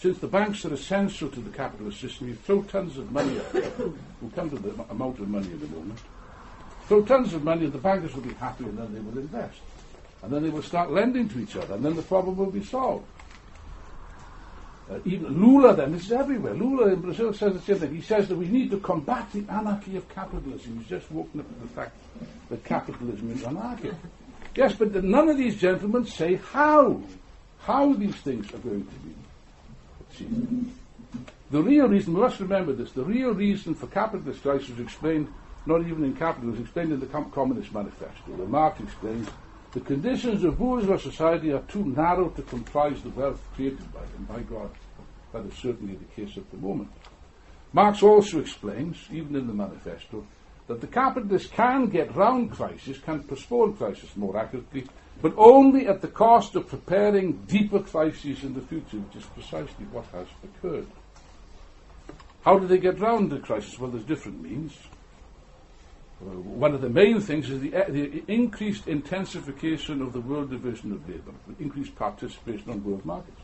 since the banks are essential to the capitalist system, you throw tons of money at them. We'll come to the amount of money in a moment. Throw tons of money and the bankers will be happy, and then they will invest. And then they will start lending to each other, and then the problem will be solved. Even Lula, then, this is everywhere. Lula in Brazil says the same thing. He says that we need to combat the anarchy of capitalism. He's just woken up to the fact that capitalism is anarchic. Yes, but none of these gentlemen say how these things are going to be achieved. The real reason, we must remember this, the real reason for capitalist crisis is explained not even in Capital, it's explained in the Communist Manifesto, where Marx explains the conditions of bourgeois society are too narrow to comprise the wealth created by them. By God, that is certainly the case at the moment. Marx also explains, even in the Manifesto, that the capitalists can get round crisis, can postpone crisis more accurately, but only at the cost of preparing deeper crises in the future, which is precisely what has occurred. How do they get round the crisis? Well, there's different means. One of the main things is the increased intensification of the world division of labour, the increased participation on world markets,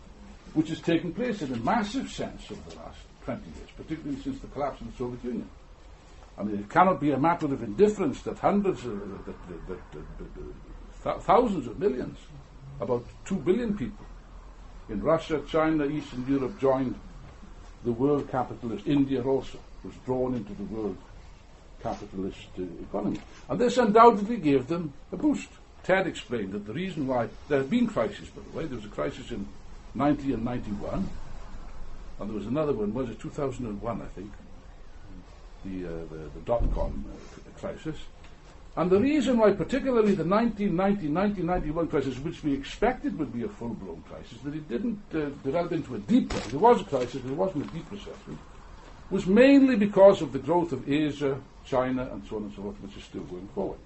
which has taken place in a massive sense over the last 20 years, particularly since the collapse of the Soviet Union. I mean, it cannot be a matter of indifference that thousands of millions, about 2 billion people in Russia, China, Eastern Europe joined the world capitalist. India also was drawn into the world capitalist economy. And this undoubtedly gave them a boost. Ted explained that the reason why there have been crises, by the way, there was a crisis in 90 and 91, and there was another one, was it 2001, I think, the dot-com crisis. And the reason why particularly the 1990-1991 crisis, which we expected would be a full-blown crisis, that it didn't develop into a deep one, there was a crisis, but it wasn't a deep recession, was mainly because of the growth of Asia, China, and so on and so forth, which is still going forward.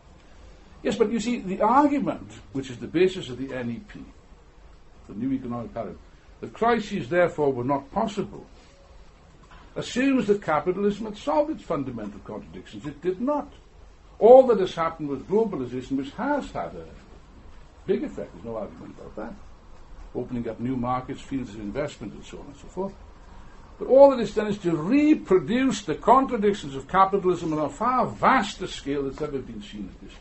Yes, but you see, the argument, which is the basis of the NEP, the New Economic Paradigm, that crises therefore were not possible, assumes that capitalism had solved its fundamental contradictions. It did not. All that has happened with globalization, which has had a big effect, there's no argument about that, opening up new markets, fields of investment, and so on and so forth. But all that is done is to reproduce the contradictions of capitalism on a far vaster scale that's ever been seen at this,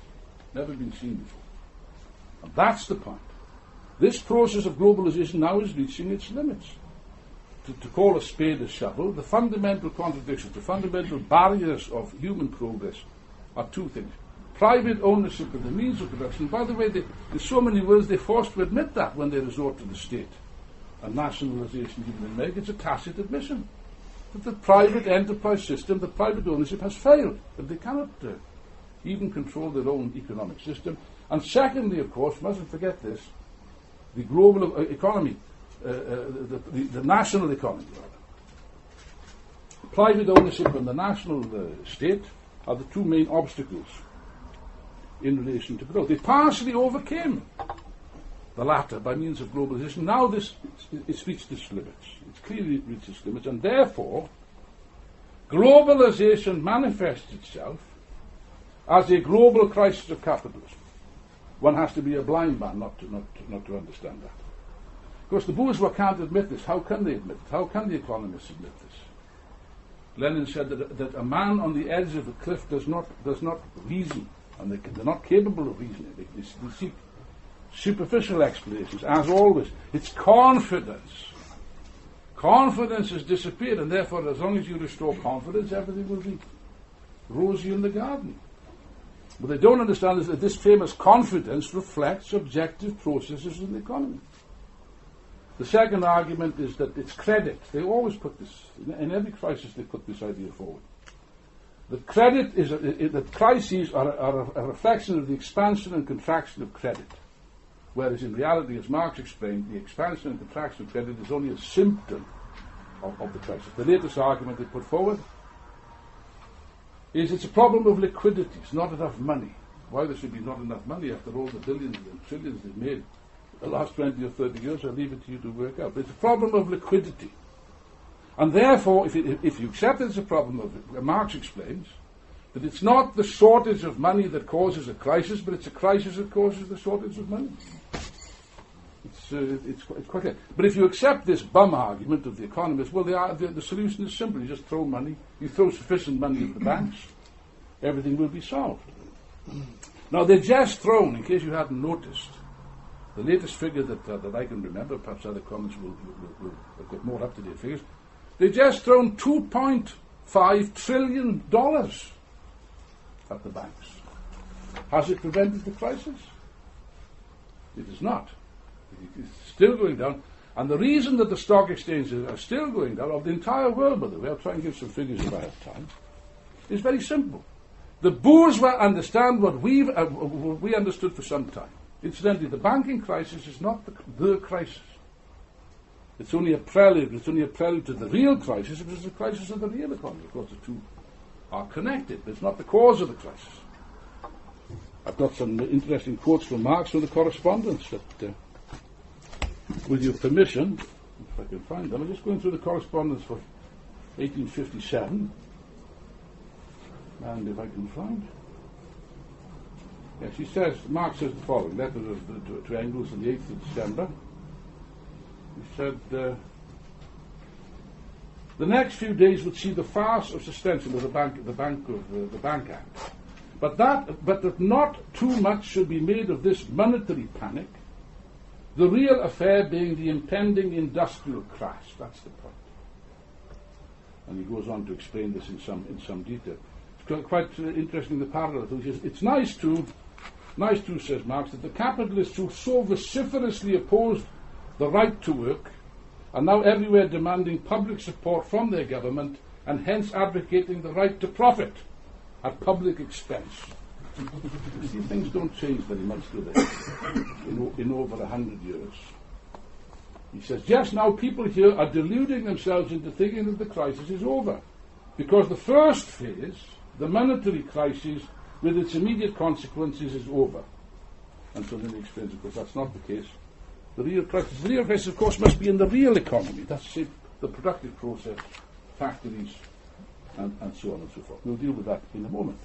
never been seen before. And that's the point. This process of globalization now is reaching its limits. To call a spade a shovel, the fundamental contradictions, the fundamental barriers of human progress are two things. Private ownership of the means of production. By the way, in so many words, they're forced to admit that when they resort to the state. And nationalisation, even in America, it's a tacit admission that the private enterprise system, the private ownership has failed, that they cannot even control their own economic system. And secondly, of course, mustn't forget this, the global economy, the national economy, rather. Private ownership and the national state are the two main obstacles in relation to growth. They partially overcame the latter by means of globalization. Now it's reached its limits. It's clearly reached its limits, and therefore globalization manifests itself as a global crisis of capitalism. One has to be a blind man not to understand that. Of course, the bourgeois can't admit this. How can they admit it? How can the economists admit this? Lenin said that a man on the edge of a cliff does not reason, and they're not capable of reasoning. They seek superficial explanations, as always. It's confidence. Confidence has disappeared, and therefore, as long as you restore confidence, everything will be rosy in the garden. What they don't understand is that this famous confidence reflects objective processes in the economy. The second argument is that it's credit. They always put this, in every crisis they put this idea forward. That credit is, that crises are a reflection of the expansion and contraction of credit. Whereas in reality, as Marx explained, the expansion and contraction of credit is only a symptom of the crisis. The latest argument they put forward is it's a problem of liquidity. It's not enough money. Why there should be not enough money after all the billions and trillions they've made the last 20 or 30 years, I'll leave it to you to work out. But it's a problem of liquidity. And therefore, if you accept that it's a problem of, Marx explains that it's not the shortage of money that causes a crisis, but it's a crisis that causes the shortage of money. It's quite clear. But if you accept this bum argument of the economists, well, the solution is simple. You just throw money. You throw sufficient money at the banks, everything will be solved. Now, they've just thrown, in case you hadn't noticed, the latest figure that I can remember, perhaps other economists will have got more up-to-date figures, they've just thrown $2.5 trillion at the banks. Has it prevented the crisis? It is not. It's still going down. And the reason that the stock exchanges are still going down, of the entire world, by the way, I'll try and give some figures if I have time, is very simple. The bourgeois understand what we understood for some time. Incidentally, the banking crisis is not the crisis. It's only a prelude. It's only a prelude to the real crisis, which is the crisis of the real economy. Of course, the two are connected, but it's not the cause of the crisis. I've got some interesting quotes from Marx from the correspondence that, with your permission, if I can find them, I'm just going through the correspondence for 1857, and if I can find. Yes, he says, Marx says the following, letter to Engels on the 8th of December. He said, the next few days would see the farce of suspension of the Bank Act. But that not too much should be made of this monetary panic, the real affair being the impending industrial crash. That's the point. And he goes on to explain this in some detail. It's quite interesting, the parallel. He says, it's nice too, says Marx, that the capitalists who so vociferously opposed the right to work are now everywhere demanding public support from their government and hence advocating the right to profit at public expense. You see, things don't change very much, do they, in over 100 years. He says, just now people here are deluding themselves into thinking that the crisis is over, because the first phase, the monetary crisis, with its immediate consequences, is over. And so then he explains, of course, that's not the case. The real crisis, of course, must be in the real economy. That's it, the productive process, factories, and so on and so forth. We'll deal with that in a moment.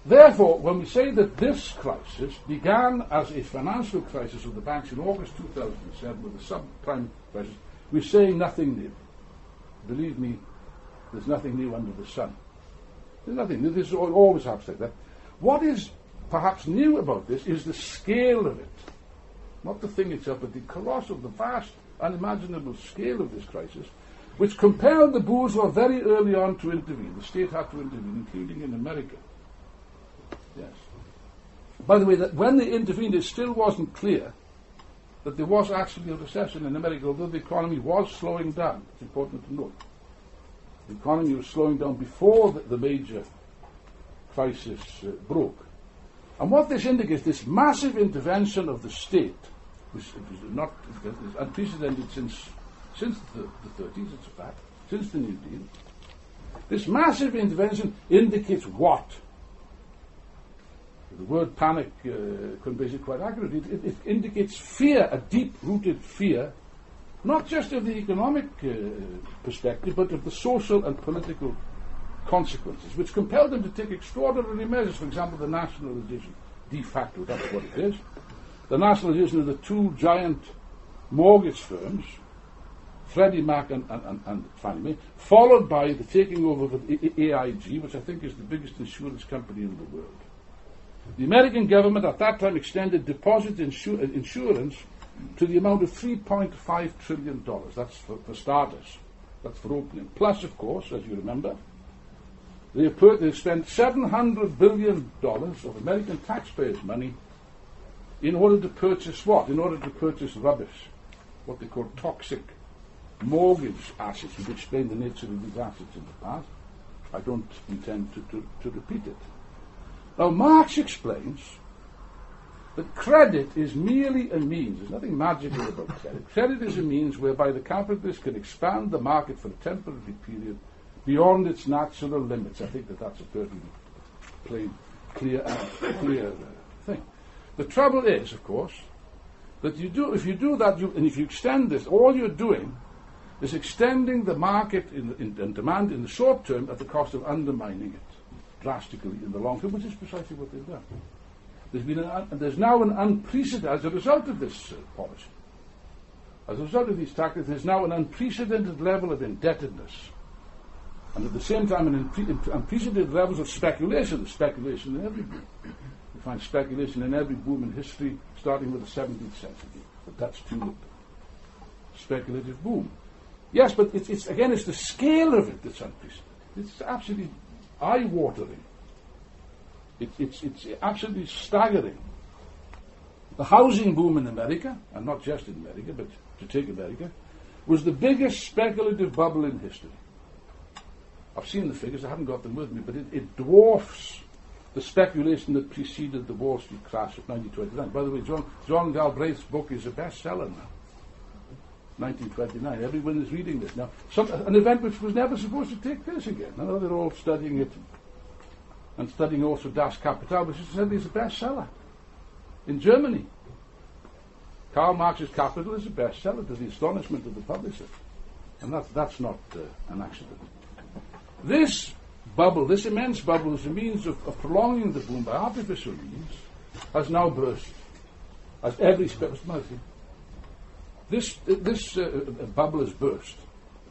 Therefore, when we say that this crisis began as a financial crisis of the banks in August 2007 with the subprime crisis, we're saying nothing new. Believe me, there's nothing new under the sun. There's nothing new. This always happens like that. What is perhaps new about this is the scale of it. Not the thing itself, but the colossal, the vast, unimaginable scale of this crisis, which compelled the bourgeois very early on to intervene. The state had to intervene, including in America. Yes. By the way, that when they intervened, it still wasn't clear that there was actually a recession in America, although the economy was slowing down. It's important to note. The economy was slowing down before the major crisis broke. And what this indicates, this massive intervention of the state, which is not is unprecedented since the 30s, it's a fact, since the New Deal. This massive intervention indicates what? The word panic conveys it quite accurately. It indicates fear, a deep-rooted fear, not just of the economic perspective, but of the social and political consequences, which compelled them to take extraordinary measures. For example, the nationalization, de facto, that's what it is. The nationalization of the two giant mortgage firms, Freddie Mac and Fannie Mae, followed by the taking over of AIG, which I think is the biggest insurance company in the world. The American government at that time extended deposit insurance to the amount of $3.5 trillion. That's for starters. That's for opening. Plus, of course, as you remember, they spent $700 billion of American taxpayers' money in order to purchase what? In order to purchase rubbish, what they call toxic mortgage assets. We've explained the nature of these assets in the past. I don't intend to repeat it. Now, Marx explains that credit is merely a means. There's nothing magical about credit. Credit is a means whereby the capitalist can expand the market for a temporary period beyond its natural limits. I think that's a perfectly plain, clear thing. The trouble is, of course, that if you do that, and if you extend this, all you're doing is extending the market in demand in the short term at the cost of undermining it drastically in the long term, which is precisely what they've done. There's now an unprecedented, as a result of this policy, as a result of these tactics, there's now an unprecedented level of indebtedness. And at the same time, unprecedented levels of speculation. There's speculation in every boom. You find speculation in every boom in history, starting with the 17th century. The Dutch tulip. Speculative boom. Yes, but it's the scale of it that's unprecedented. It's absolutely eye-watering. It's absolutely staggering. The housing boom in America, and not just in America, but to take America, was the biggest speculative bubble in history. I've seen the figures, I haven't got them with me, but it dwarfs the speculation that preceded the Wall Street crash of 1929. By the way, John Galbraith's book is a bestseller now. 1929. Everyone is reading this now. An event which was never supposed to take place again. Now they're all studying it, and studying also Das Kapital, which is said is a bestseller in Germany. Karl Marx's Capital is a bestseller to the astonishment of the publisher, and that's not an accident. This bubble, this immense bubble, as a means of prolonging the boom by artificial means, has now burst. As every this bubble has burst.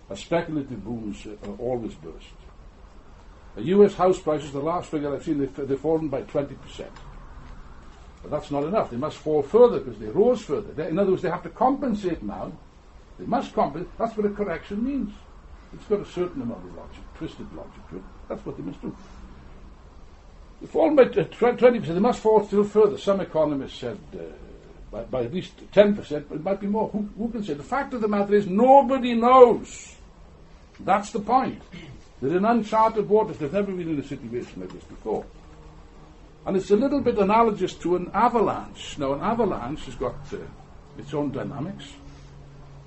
As speculative booms always burst. U.S. house prices, the last figure I've seen, they've fallen by 20%. But that's not enough. They must fall further because they rose further. In other words, they have to compensate now. They must compensate. That's what a correction means. It's got a certain amount of logic, twisted logic to it. That's what they must do. They've fallen by 20%. They must fall still further. Some economists said by at least 10%, but it might be more. Who can say? The fact of the matter is nobody knows. That's the point. They're in uncharted waters. They've never been in a situation like this before. And it's a little bit analogous to an avalanche. Now, an avalanche has got its own dynamics.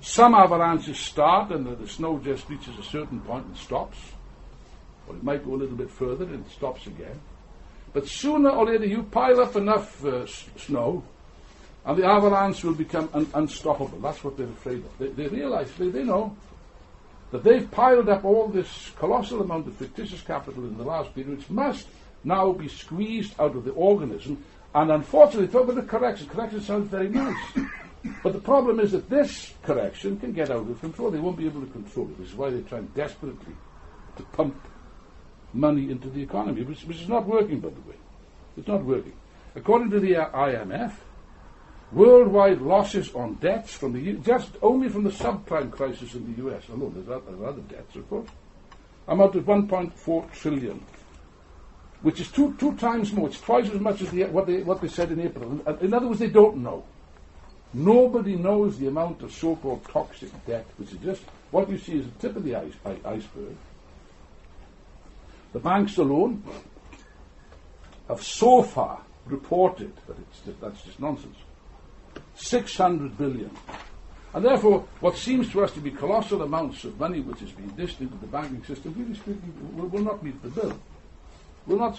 Some avalanches start and the snow just reaches a certain point and stops. Or it might go a little bit further and it stops again. But sooner or later you pile up enough snow and the avalanche will become unstoppable. That's what they're afraid of. They realize, they know that they've piled up all this colossal amount of fictitious capital in the last period, which must now be squeezed out of the organism. And unfortunately, talk about the correction. Correction sounds very nice. But the problem is that this correction can get out of control. They won't be able to control it. This is why they're trying desperately to pump money into the economy, which is not working, by the way. It's not working. According to the IMF, worldwide losses on debts from just only from the subprime crisis in the US alone, there's other debts, of course, amount to 1.4 trillion, which is two times more. It's twice as much as what they said in April. In other words, they don't know. Nobody knows the amount of so-called toxic debt, which is just what you see as the tip of the iceberg. The banks alone have so far reported, but that's just nonsense, 600 billion. And therefore, what seems to us to be colossal amounts of money which is being dished into the banking system, really speaking, will not meet the bill. Will not